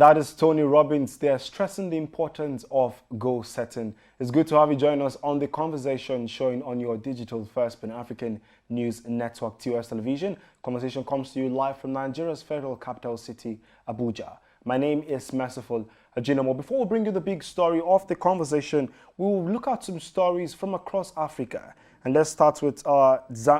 And that is Tony Robbins. They're stressing the importance of goal setting. It's good to have you join us on the conversation showing on your digital first Pan-African news network, TOS Television. Conversation comes to you live from Nigeria's federal capital city, Abuja. My name is Merciful Ajinomo. Before we bring you the big story of the conversation, we will look at some stories from across Africa. And let's start with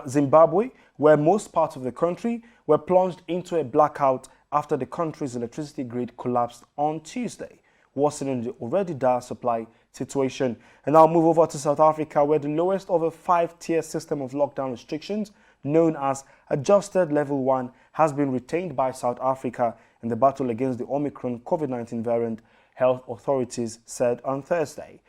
Zimbabwe, where most parts of the country were plunged into a blackout after the country's electricity grid collapsed on Tuesday, worsening the already dire supply situation. And now move over to South Africa, where the lowest of a 5-tier system of lockdown restrictions, known as Adjusted Level 1, has been retained by South Africa in the battle against the Omicron COVID-19 variant, health authorities said on Thursday.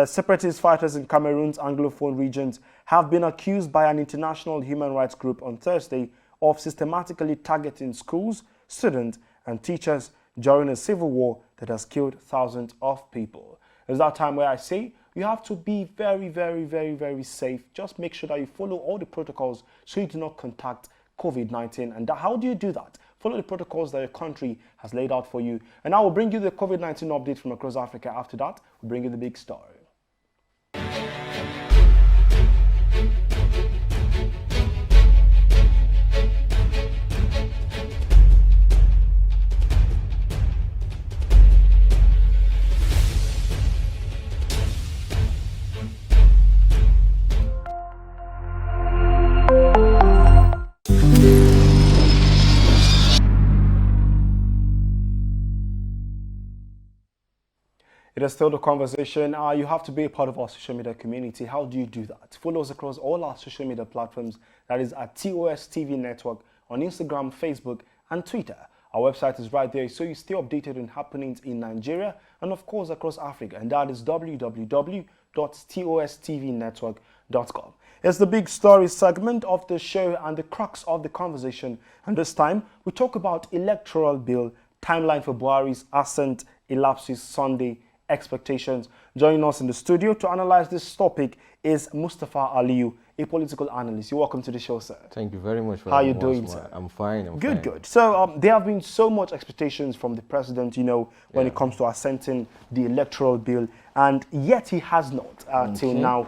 Separatist fighters in Cameroon's Anglophone regions have been accused by an international human rights group on Thursday of systematically targeting schools, students and teachers during a civil war that has killed thousands of people. It's that time where I say you have to be very safe. Just make sure that you follow all the protocols so you do not contact COVID-19. And how do you do that? Follow the protocols that your country has laid out for you. And I will bring you the COVID-19 update from across Africa. After that, we'll bring you the big story. It is still the conversation. You have to be a part of our social media community. How do you do that? Follow us across all our social media platforms. That is at TOS TV Network on Instagram, Facebook, and Twitter. Our website is right there, so you stay updated on happenings in Nigeria and, of course, across Africa. And that is www.tostvnetwork.com. It's the big story segment of the show and the crux of the conversation. And this time, we talk about electoral bill, timeline for Buhari's Assent Elapses Sunday expectations. Joining us in the studio to analyze this topic is Mustafa Aliyu, a political analyst. You're welcome to the show, sir. Thank you very much for How are you doing, sir? I'm fine. Good. So there have been so much expectations from the president, when it comes to assenting the electoral bill, and yet he has not till now.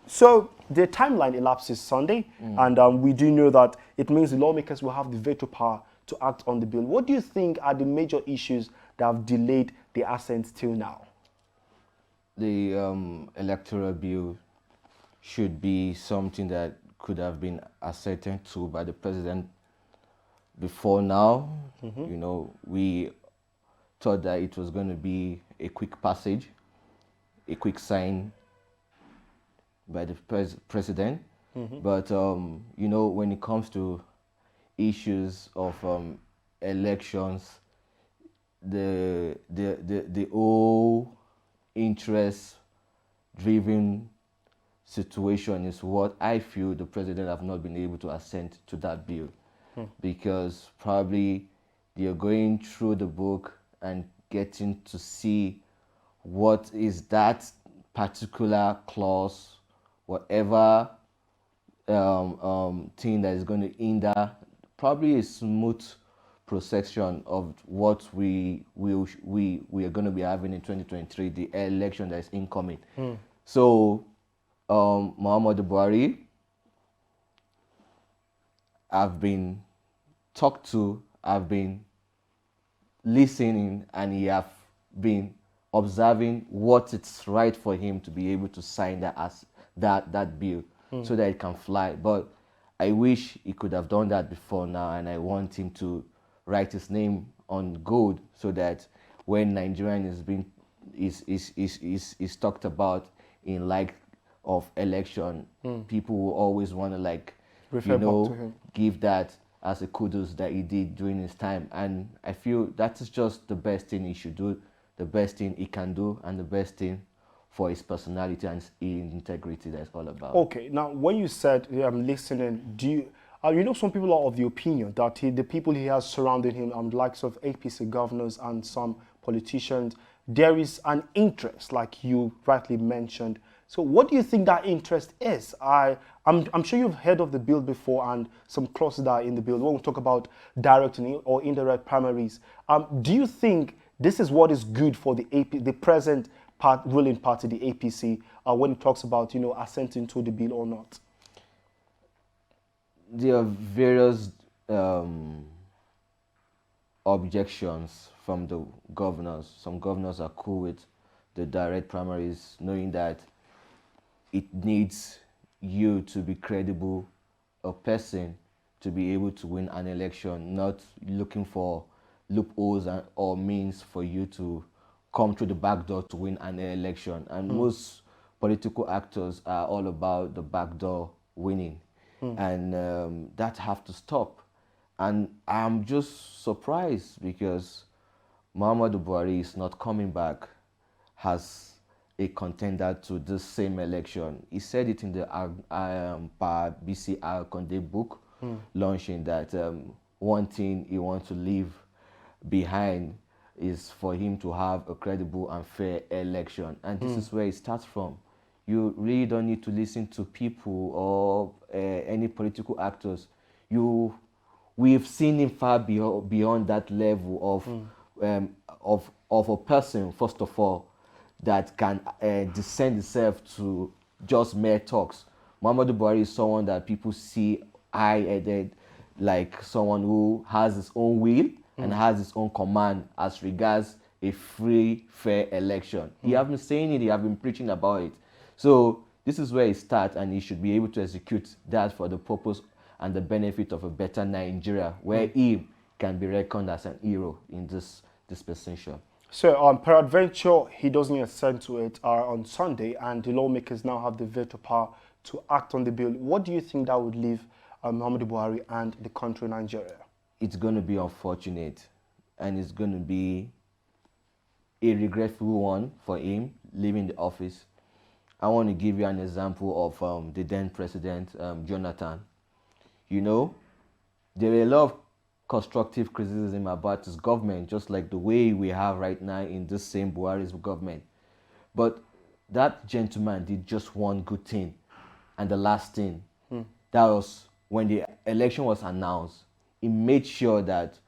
So the timeline elapses Sunday, and we do know that it means the lawmakers will have the veto power to act on the bill. What do you think are the major issues that have delayed the assent till now? The electoral bill should be something that could have been assented to by the president before now. We thought that it was going to be a quick passage, a quick sign by the president. But, when it comes to issues of elections, the whole interest-driven situation is what I feel the president have not been able to assent to that bill, because probably they are going through the book and getting to see what is that particular clause, whatever thing that is going to hinder probably a smooth procession of what we are going to be having in 2023, the election that is incoming. So Muhammadu Buhari, I've been talked to, I've been listening, and he have been observing what it's right for him to be able to sign that bill so that it can fly. But I wish he could have done that before now, and I want him to write his name on gold so that when Nigerian is talked about in of election, people will always want to give that as a kudos that he did during his time. And I feel that is just the best thing he should do, the best thing he can do, and the best thing for his personality and his integrity that's all about. Okay, now when you said I'm listening, do you some people are of the opinion that the people he has surrounding him, likes of APC governors and some politicians, there is an interest, like you rightly mentioned. So what do you think that interest is? I'm sure you've heard of the bill before and some clauses that are in the bill. When we talk about direct or indirect primaries, do you think this is what is good for the present ruling party, the APC, when it talks about, assenting to the bill or not? There are various objections from the governors. Some governors are cool with the direct primaries, knowing that it needs you to be credible, a person to be able to win an election, not looking for loopholes or means for you to come through the back door to win an election. And most political actors are all about the back door winning. And that have to stop. And I'm just surprised because Muhammadu Buhari is not coming back as a contender to this same election. He said it in the BC Conde book launching that one thing he wants to leave behind is for him to have a credible and fair election. And this is where it starts from. You really don't need to listen to people or any political actors. We've seen him far beyond that level of a person, first of all, that can descend itself to just mere talks. Muhammadu Buhari is someone that people see high-headed, like someone who has his own will and has his own command as regards a free, fair election. He has been saying it, he has been preaching about it. So this is where it starts, and he should be able to execute that for the purpose and the benefit of a better Nigeria, where he can be reckoned as an hero in this dispensation. So, peradventure, he doesn't assent to it on Sunday, and the lawmakers now have the veto power to act on the bill. What do you think that would leave Muhammadu Buhari and the country, Nigeria? It's going to be unfortunate, and it's going to be a regretful one for him leaving the office. I want to give you an example of the then president, Jonathan. You know, there were a lot of constructive criticism about his government, just like the way we have right now in this same Buhari's government. But that gentleman did just one good thing, and the last thing, that was when the election was announced, he made sure that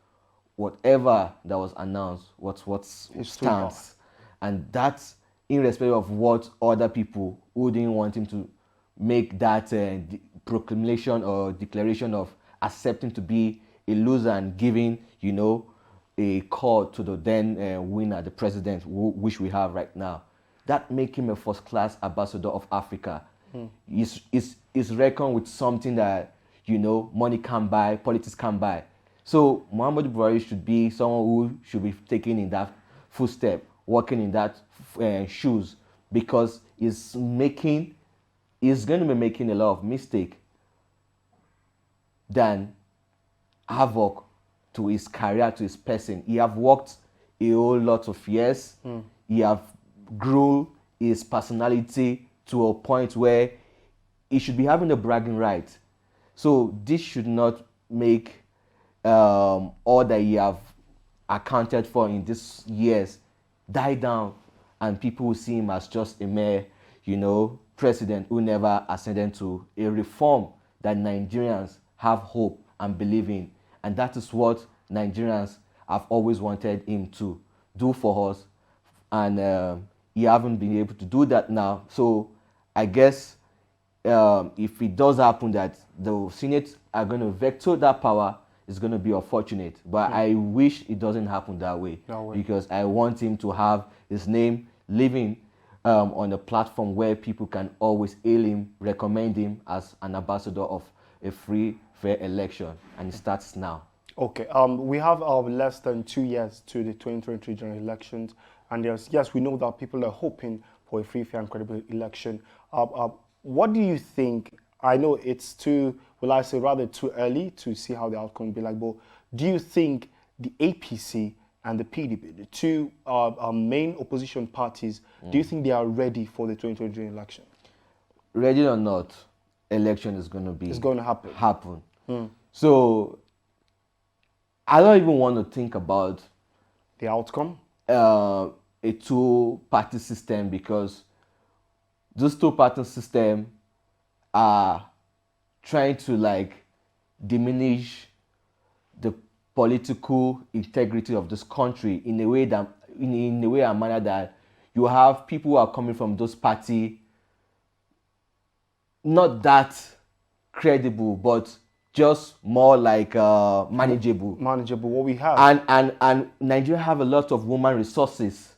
whatever that was announced was what stands. And that's irrespective of what other people who didn't want him to make that proclamation or declaration of accepting to be a loser and giving, a call to the then winner, the president, which we have right now. That make him a first-class ambassador of Africa. He's reckoned with something that, money can't buy, politics can't buy. So Muhammadu Buhari should be someone who should be taking in that footstep, walking in that shoes, because he's going to be making a lot of mistake than havoc to his career, to his person. He have worked a whole lot of years. He have grew his personality to a point where he should be having a bragging right. So this should not make all that he have accounted for in these years die down, and people will see him as just a mere, president who never ascended to a reform that Nigerians have hope and believe in. And that is what Nigerians have always wanted him to do for us. And he haven't been able to do that now. So I guess if it does happen that the Senate are going to veto that power, it's going to be unfortunate. But I wish it doesn't happen that way. Because I want him to have his name living on a platform where people can always hail him, recommend him as an ambassador of a free, fair election. And it starts now. Okay, we have less than 2 years to the 2023 general elections. And yes, we know that people are hoping for a free, fair and credible election. What do you think? I know it's rather too early to see how the outcome will be like, but do you think the APC and the PDP, the two main opposition parties, do you think they are ready for the 2023 election? Ready or not, election is going to be... It's going to happen. So, I don't even want to think about... the outcome? A two-party system, because this two-party system are trying to diminish the political integrity of this country in a way that, in a way and manner that you have people who are coming from those party not that credible, but just more like manageable. Manageable, what we have. And Nigeria have a lot of woman resources,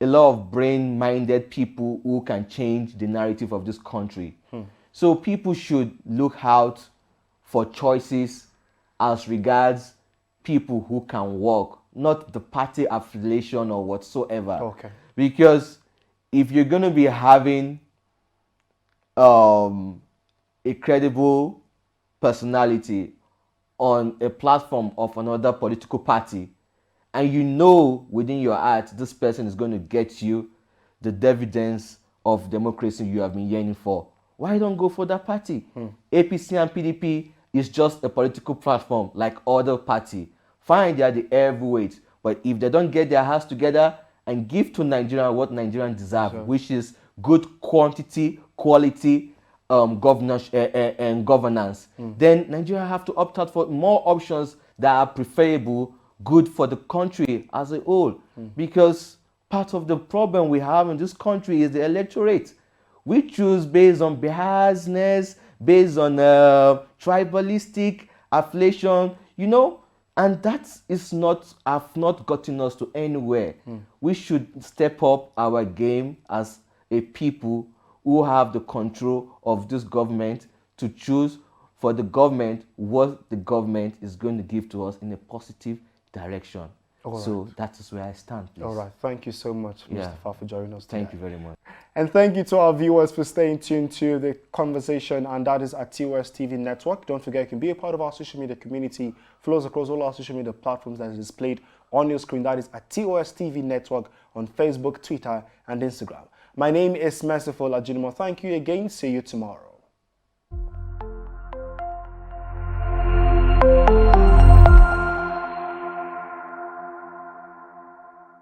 a lot of brain-minded people who can change the narrative of this country. So people should look out for choices as regards people who can work, not the party affiliation or whatsoever. Okay. Because if you're going to be having a credible personality on a platform of another political party, and you know within your heart this person is going to get you the dividends of democracy you have been yearning for, why don't go for that party? APC and PDP is just a political platform like other party. Fine, they are the heavyweights, but if they don't get their hearts together and give to Nigeria what Nigerians deserve, which is good quality governance, then Nigeria have to opt out for more options that are preferable, good for the country as a whole. Because part of the problem we have in this country is the electorate. We choose based on biasness, based on tribalistic affiliation, you know, and that is have not gotten us to anywhere. We should step up our game as a people who have the control of this government to choose for the government what the government is going to give to us in a positive direction. So that is where I stand, please. All right. Thank you so much, Mr. Fa, for joining us today. Thank you very much. And thank you to our viewers for staying tuned to the conversation, and that is at TOS TV Network. Don't forget, you can be a part of our social media community. Follow us across all our social media platforms that is displayed on your screen. That is at TOS TV Network on Facebook, Twitter, and Instagram. My name is Merciful Ajinimo. Thank you again. See you tomorrow.